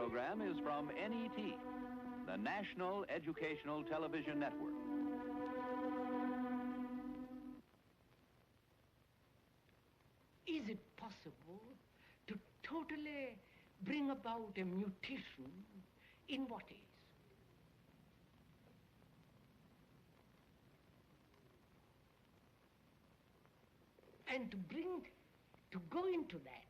program is from NET, the National Educational Television Network. Is it possible to totally bring about a mutation in what is? And to go into that,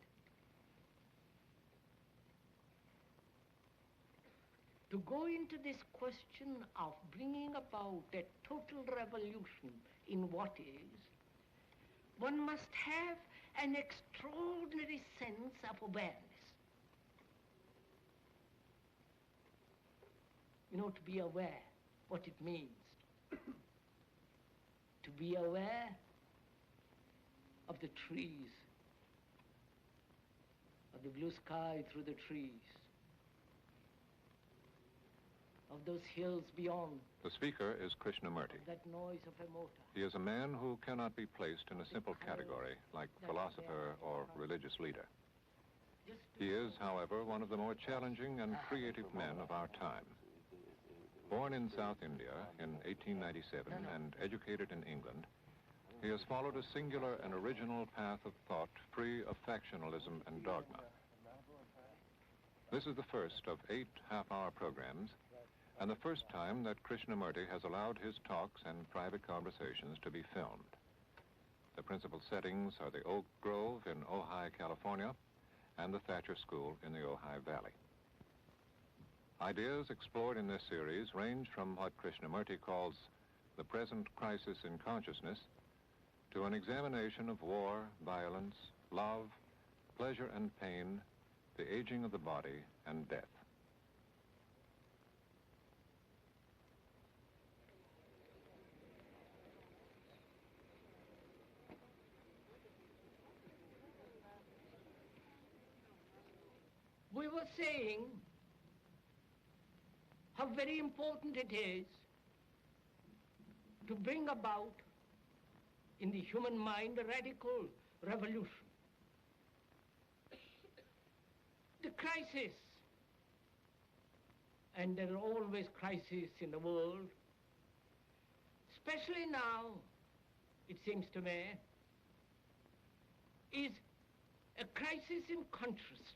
to go into this question of bringing about a total revolution in what is, one must have an extraordinary sense of awareness. You know, to be aware, what it means. To be aware of the trees, of the blue sky through the trees, of those hills beyond. The speaker is Krishnamurti. That noise of a motor. He is a man who cannot be placed in a simple category like philosopher or religious leader. He is, however, one of the more challenging and creative men of our time. Born in South India in 1897 and educated in England, he has followed a singular and original path of thought free of factionalism and dogma. This is the first of 8 half-hour programs, and the first time that Krishnamurti has allowed his talks and private conversations to be filmed. The principal settings are the Oak Grove in Ojai, California, and the Thatcher School in the Ojai Valley. Ideas explored in this series range from what Krishnamurti calls the present crisis in consciousness to an examination of war, violence, love, pleasure and pain, the aging of the body, and death. We were saying how very important it is to bring about in the human mind a radical revolution. The crisis, and there are always crises in the world, especially now, it seems to me, is a crisis in consciousness.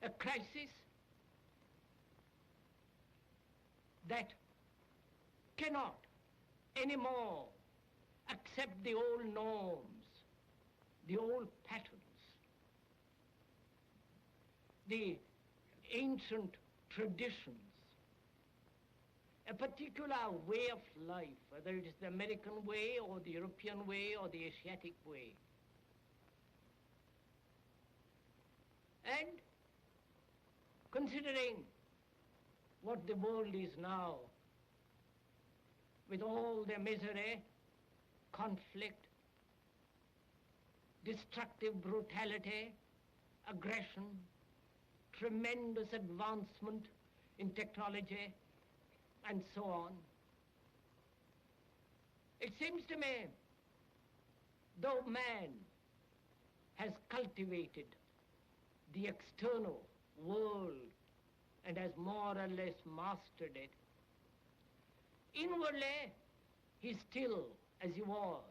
A crisis that cannot anymore accept the old norms, the old patterns, the ancient traditions, a particular way of life, whether it is the American way or the European way or the Asiatic way. And considering what the world is now, with all the misery, conflict, destructive brutality, aggression, tremendous advancement in technology, and so on, it seems to me, though man has cultivated the external world and has more or less mastered it, inwardly he's still as he was.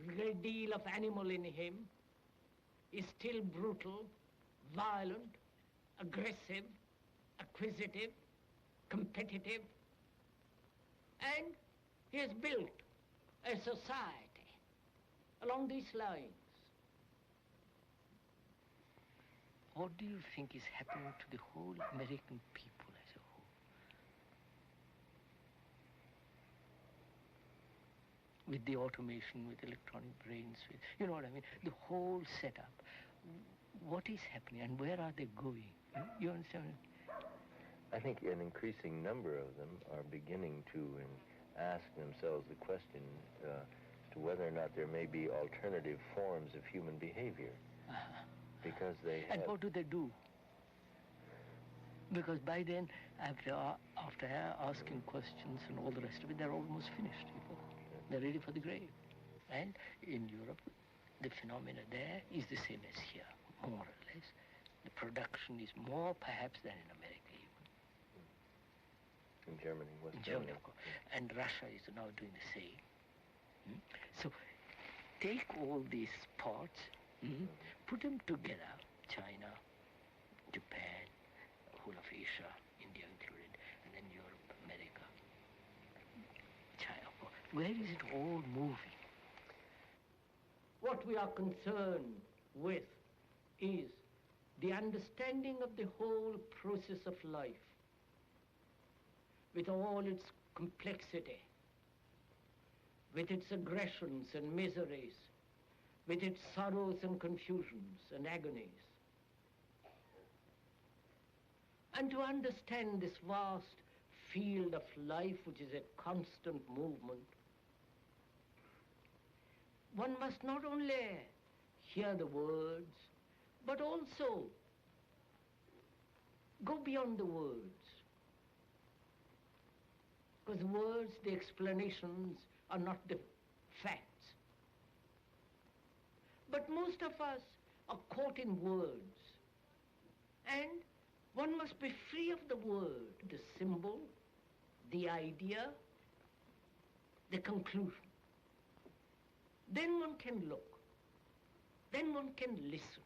A great deal of animal in him is still brutal, violent, aggressive, acquisitive, competitive, and he has built a society along these lines. What do you think is happening to the whole American people as a whole? With the automation, with electronic brains, with, you know what I mean? The whole setup. What is happening and where are they going? You understand? I think an increasing number of them are beginning to ask themselves the question as to whether or not there may be alternative forms of human behavior. Because they have... And what do they do? Because by then, after asking questions and all the rest of it, they're almost finished. You know? They're ready for the grave. And in Europe, the phenomena there is the same as here, more or less. The production is more perhaps than in America even. In Germany, West In Germany. Germany, of course. And Russia is now doing the same. So take all these parts, put them together, China, Japan, whole of Asia, India included, and then Europe, America, China. Where is it all moving? What we are concerned with is the understanding of the whole process of life, with all its complexity, with its aggressions and miseries, with its sorrows and confusions and agonies. And to understand this vast field of life, which is a constant movement, one must not only hear the words, but also go beyond the words. Because the words, the explanations, are not the facts. But most of us are caught in words. And one must be free of the word, the symbol, the idea, the conclusion. Then one can look. Then one can listen.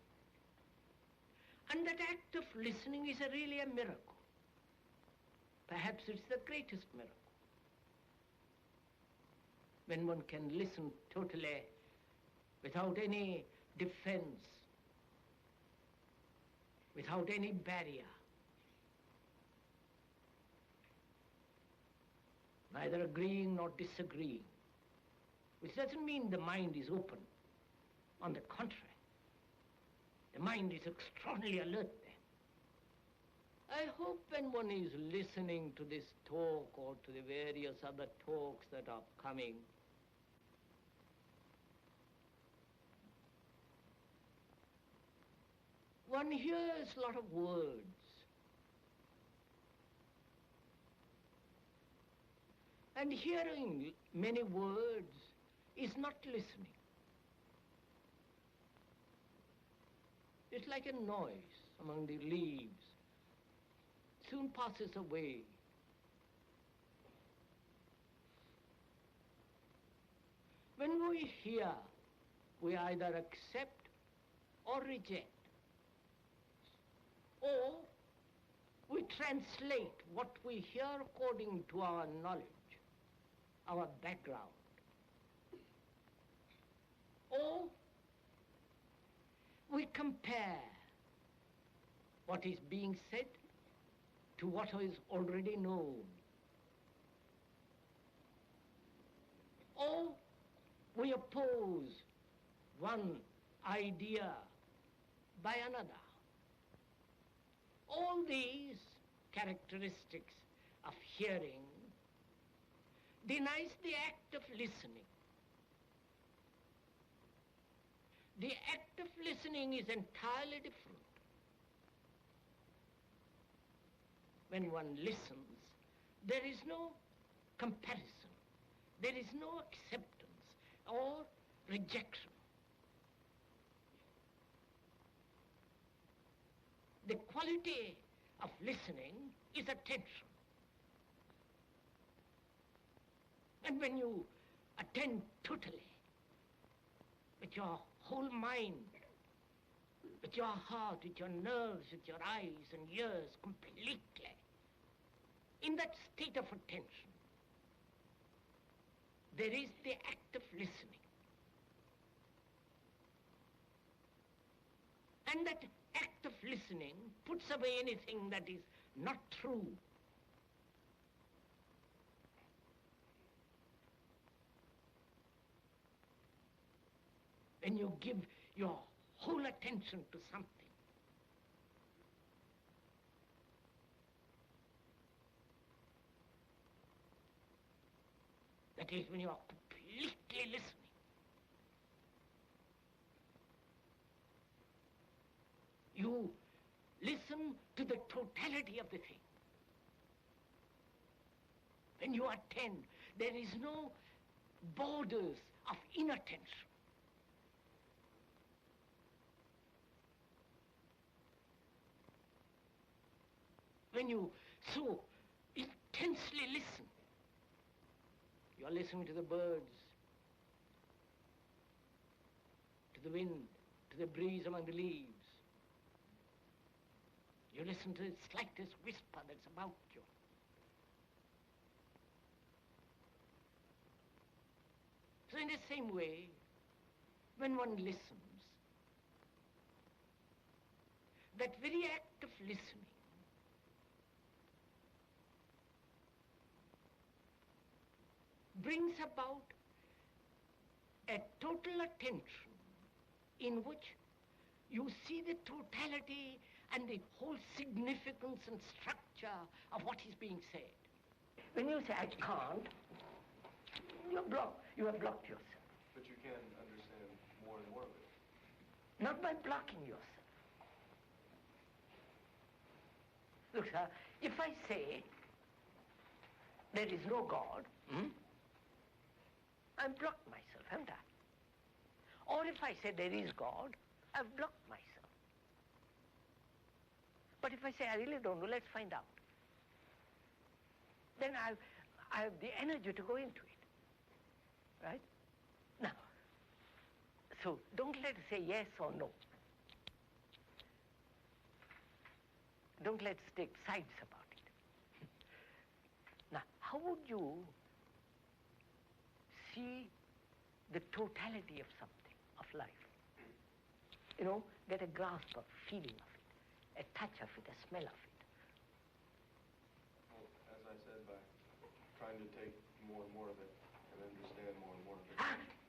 And that act of listening is really a miracle. Perhaps it's the greatest miracle. When one can listen totally without any defense, without any barrier, neither agreeing nor disagreeing, which doesn't mean the mind is open. On the contrary, the mind is extraordinarily alert then. I hope when one is listening to this talk or to the various other talks that are coming, one hears a lot of words. And hearing many words is not listening. It's like a noise among the leaves. Soon passes away. When we hear, we either accept or reject. Or we translate what we hear according to our knowledge, our background. Or we compare what is being said to what is already known. Or we oppose one idea by another. All these characteristics of hearing denies the act of listening. The act of listening is entirely different. When one listens, there is no comparison. There is no acceptance or rejection. The quality of listening is attention. And when you attend totally, with your whole mind, with your heart, with your nerves, with your eyes and ears completely, in that state of attention, there is the act of listening. And that act of listening puts away anything that is not true. When you give your whole attention to something, that is when you are completely listening. You listen to the totality of the thing. When you attend, there is no borders of inattention. When you so intensely listen, you are listening to the birds, to the wind, to the breeze among the leaves. You listen to the slightest whisper that's about you. So in the same way, when one listens, that very act of listening brings about a total attention in which you see the totality and the whole significance and structure of what is being said. When you say, I can't, you have blocked yourself. But you can understand more and more of it. Not by blocking yourself. Look, sir, if I say there is no God, I've blocked myself, haven't I? Or if I say there is God, I've blocked myself. But if I say I really don't know, let's find out. Then I have the energy to go into it, right? Now, so don't let's say yes or no. Don't let's take sides about it. Now, how would you see the totality of something, of life? You know, get a grasp of, feeling of it, a touch of it, a smell of it. Well, as I said, by trying to take more and more of it and understand more and more of it.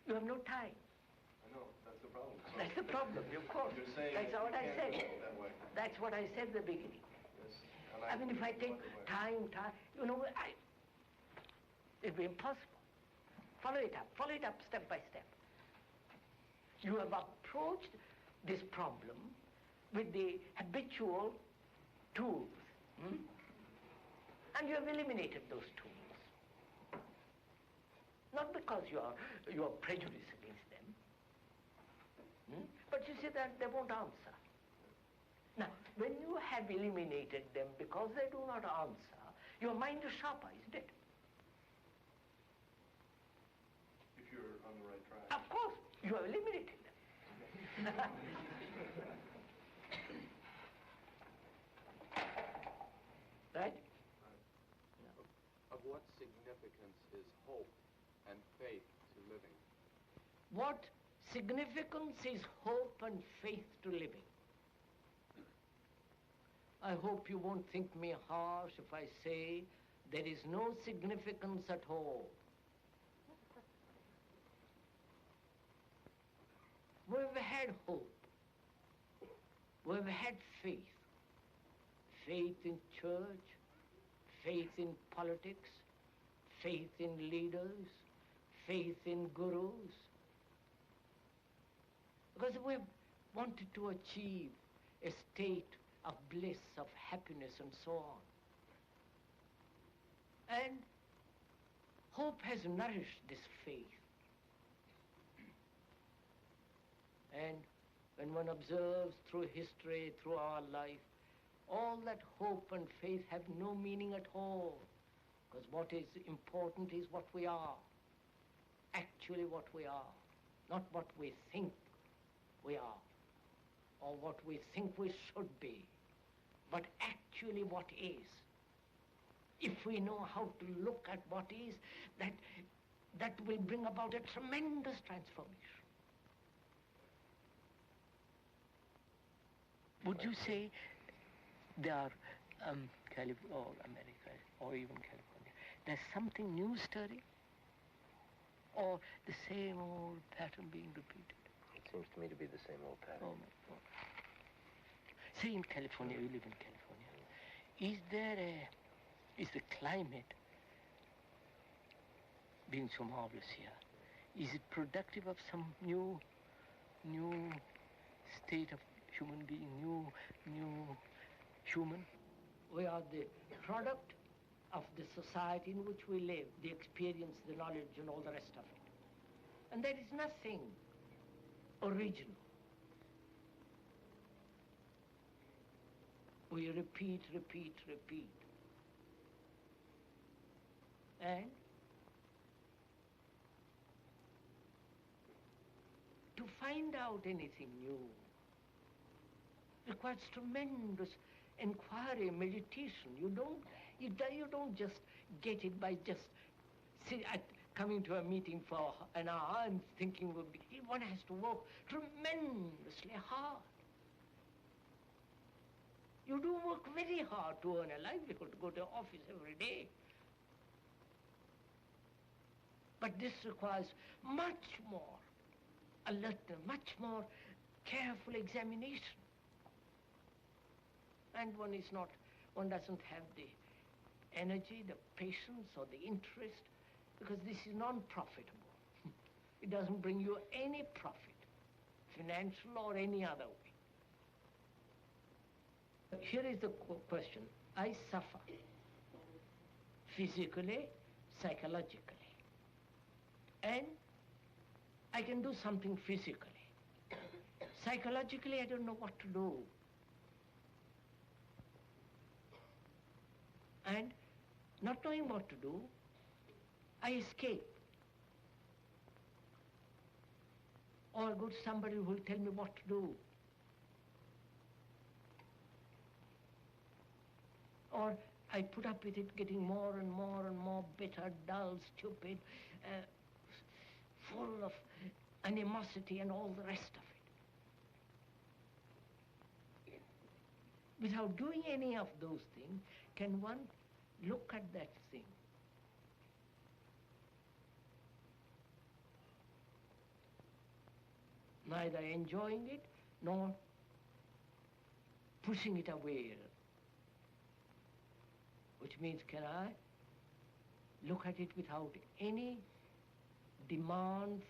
You have no time. I know, that's the problem. So That's the problem, of course. You're saying That's what I said. that way. That's what I said at the beginning. Yes. I mean, if I take time, you know, it'd be impossible. Follow it up step by step. You have approached this problem with the habitual tools, and you have eliminated those tools. Not because you are prejudiced against them, but you see that they won't answer. Now, when you have eliminated them because they do not answer, your mind is sharper, isn't it? If you're on the right track. Of course, you have eliminated them. Right? Of what significance is hope and faith to living? What significance is hope and faith to living? I hope you won't think me harsh if I say there is no significance at all. We've had hope. We've had faith. Faith in church, faith in politics, faith in leaders, faith in gurus. Because we've wanted to achieve a state of bliss, of happiness, and so on. And hope has nourished this faith. And when one observes through history, through our life, all that hope and faith have no meaning at all. Because what is important is what we are. Actually what we are. Not what we think we are. Or what we think we should be. But actually what is. If we know how to look at what is, that will bring about a tremendous transformation. Would you say there are or America, or even California, there's something new stirring? Or the same old pattern being repeated? It seems to me to be the same old pattern. Oh my God. Say in California, you live in California. Is the climate being so marvelous here? Is it productive of some new state of human being, new human? We are the product of the society in which we live, the experience, the knowledge, and all the rest of it. And there is nothing original. We repeat, repeat, repeat. And to find out anything new requires tremendous inquiry, meditation. You don't just get it by just coming to a meeting for an hour and thinking one has to work tremendously hard. You do work very hard to earn a livelihood, to go to office every day. But this requires much more alertness, much more careful examination. And one doesn't have the energy, the patience, or the interest, because this is non-profitable. It doesn't bring you any profit, financial or any other way. Here is the question. I suffer physically, psychologically, and I can do something physically. Psychologically, I don't know what to do. And not knowing what to do, I escape. Or I go to somebody who will tell me what to do. Or I put up with it getting more and more and more bitter, dull, stupid, full of animosity and all the rest of it. Without doing any of those things, can one look at that thing neither enjoying it nor pushing it away? Which means, can I look at it without any demand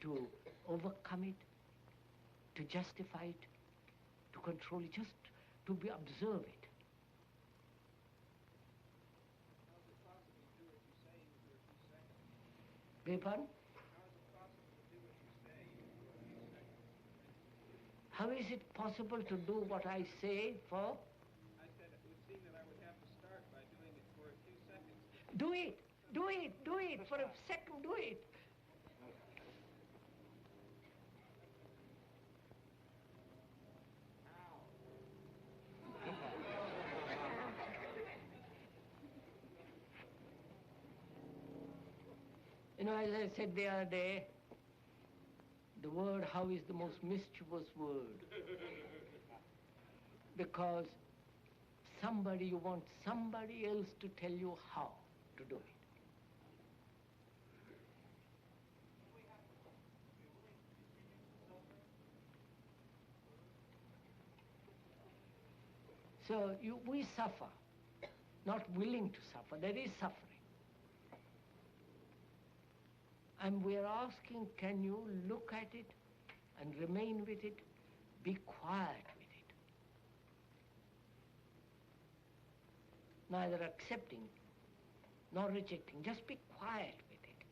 to overcome it, to justify it, to control it, just to observe it? Beg your pardon? How is it possible to do what I say for? I said it would seem that I would have to start by doing it for a few seconds. Do it! Do it! Do it! For a second, do it! You know, as I said the other day, the word how is the most mischievous word. Because you want somebody else to tell you how to do it. So we suffer, not willing to suffer. There is suffering. And we're asking, can you look at it and remain with it, be quiet with it? Neither accepting nor rejecting, just be quiet with it.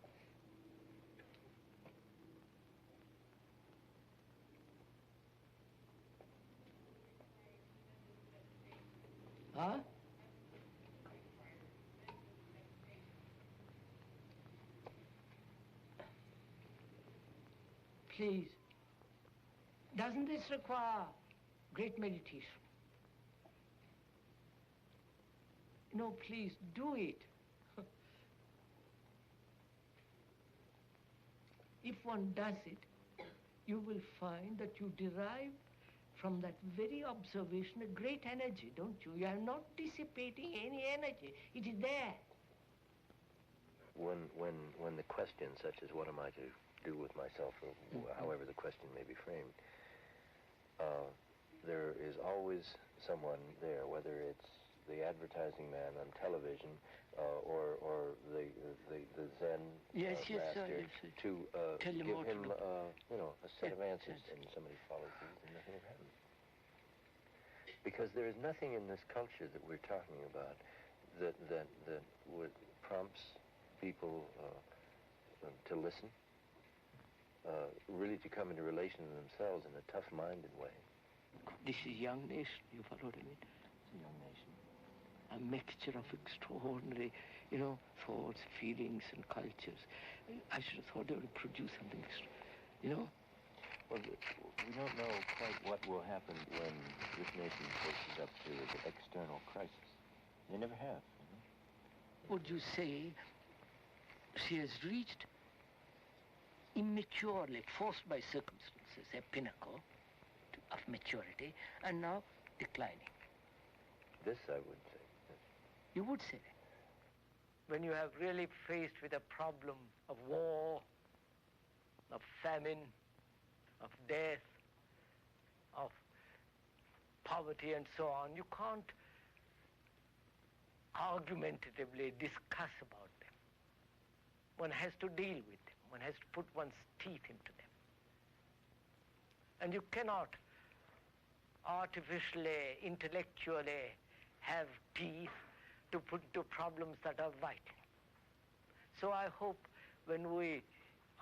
Huh? Please, doesn't this require great meditation? No, please, do it. If one does it, you will find that you derive from that very observation a great energy, don't you? You are not dissipating any energy. It is there. When the question, such as what am I to do with myself, or however the question may be framed, there is always someone there, whether it's the advertising man on television or the Zen master, to give him a set of answers, and somebody follows these and nothing happens. Because there is nothing in this culture that we're talking about that prompts people to listen, really to come into relation to themselves in a tough-minded way. This is a young nation, you follow what I mean? It's a young nation. A mixture of extraordinary, thoughts, feelings, and cultures. I should have thought they would produce something, Well, we don't know quite what will happen when this nation faces up to the external crisis. They never have. Would you say she has reached immaturely, forced by circumstances, a pinnacle of maturity, and now declining? This I would say. Yes. You would say that. When you have really faced with a problem of war, of famine, of death, of poverty and so on, you can't argumentatively discuss about them. One has to deal with them. One has to put one's teeth into them. And you cannot artificially, intellectually have teeth to put to problems that are vital. So I hope when we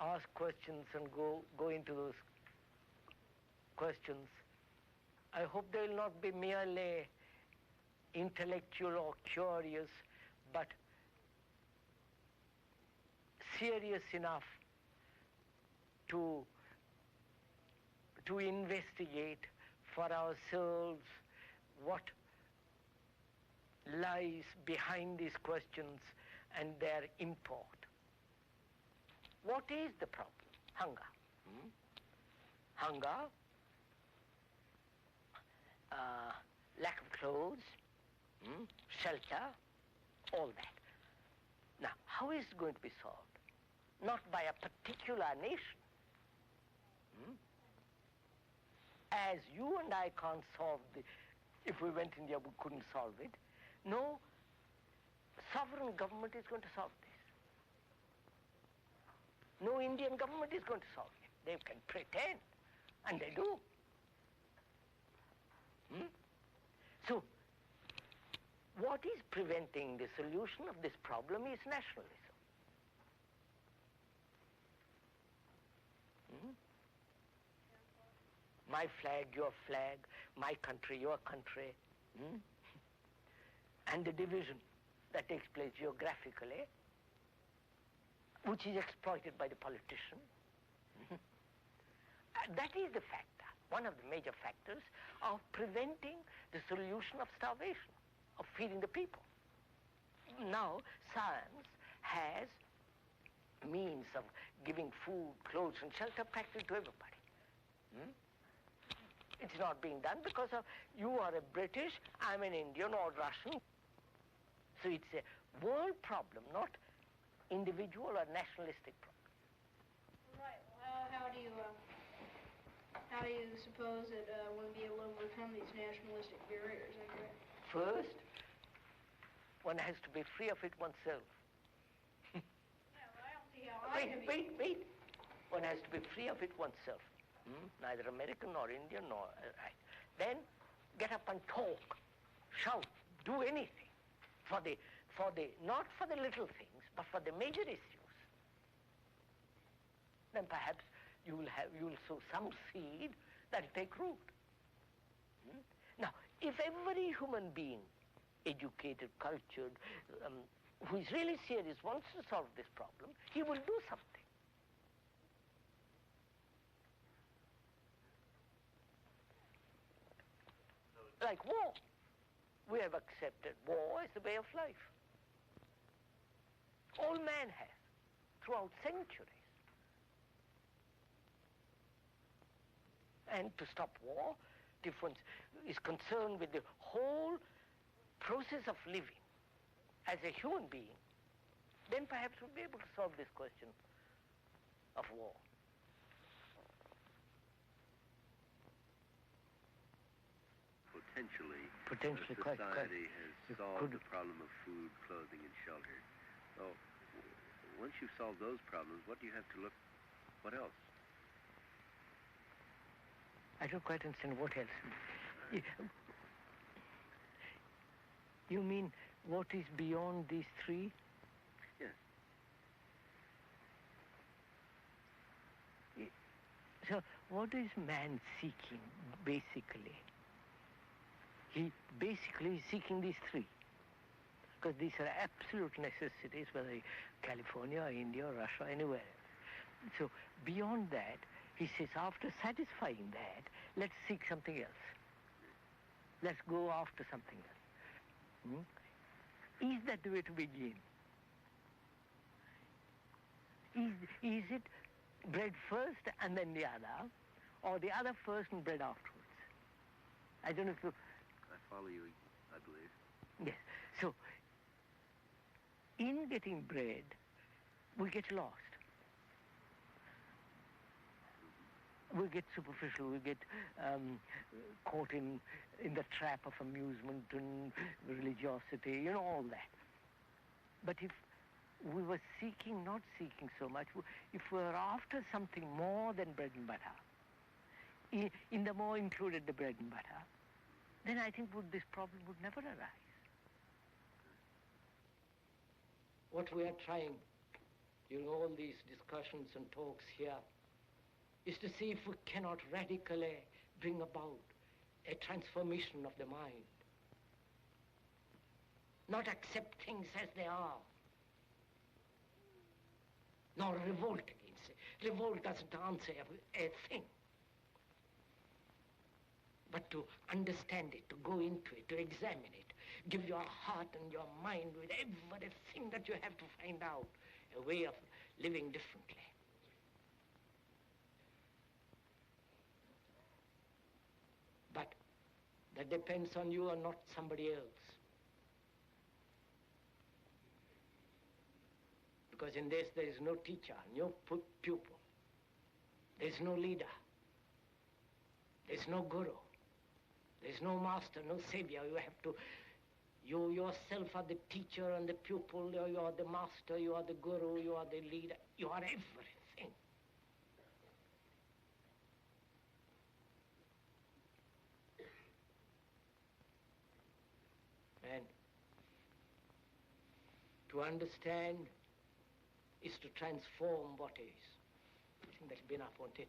ask questions and go into those questions, I hope they will not be merely intellectual or curious, but serious enough to investigate for ourselves what lies behind these questions and their import. What is the problem? Hunger. Hunger, lack of clothes, shelter, all that. Now, how is it going to be solved? Not by a particular nation. As you and I can't solve if we went in there, we couldn't solve it. No, sovereign government is going to solve this. No Indian government is going to solve it. They can pretend, and they do. So, what is preventing the solution of this problem is nationalism. My flag, your flag, my country, your country, and the division that takes place geographically, which is exploited by the politician. That is the factor, one of the major factors of preventing the solution of starvation, of feeding the people. Now, science has means of giving food, clothes, and shelter practically to everybody. It's not being done because of you are a British, I'm an Indian or Russian. So it's a world problem, not individual or nationalistic problem. Right. Well, how do you suppose that one be able to overcome these nationalistic barriers? First, one has to be free of it oneself. Yeah, but I don't see how I can be. Wait. One has to be free of it oneself. Neither American nor Indian nor right. Then get up and talk, shout, do anything not for the little things, but for the major issues. Then perhaps you will sow some seed that will take root. Now, if every human being, educated, cultured, who is really serious, wants to solve this problem, he will do something. Like war. We have accepted war as the way of life. All man has, throughout centuries. And to stop war, difference is concerned with the whole process of living as a human being. Then perhaps we'll be able to solve this question of war. Potentially, quite. society has solved the problem of food, clothing, and shelter. So, once you've solved those problems, what else? I don't quite understand what else. You mean what is beyond these three? Yes. So what is man seeking, basically? He basically is seeking these three, because these are absolute necessities, whether California or India or Russia or anywhere else. So beyond that, he says, after satisfying that, let's seek something else. Let's go after something else. Is that the way to begin? Is it bread first and then the other, or the other first and bread afterwards? I don't know if you... I follow you, I believe. Yes. So, in getting bread, we get lost. We get superficial, we get caught in the trap of amusement and religiosity, all that. But if we were not seeking so much, if we were after something more than bread and butter, in the more included the bread and butter, then I think this problem would never arise. What we are trying during all these discussions and talks here is to see if we cannot radically bring about a transformation of the mind. Not accept things as they are, nor revolt against it. Revolt doesn't answer a thing. But to understand it, to go into it, to examine it, give your heart and your mind with everything that you have to find out, a way of living differently. But that depends on you and not somebody else. Because in this there is no teacher, no pupil. There is no leader. There is no guru. There is no master, no savior. You yourself are the teacher and the pupil, you are the master, you are the guru, you are the leader, you are everything. And to understand is to transform what is. I think that's been enough, won't it?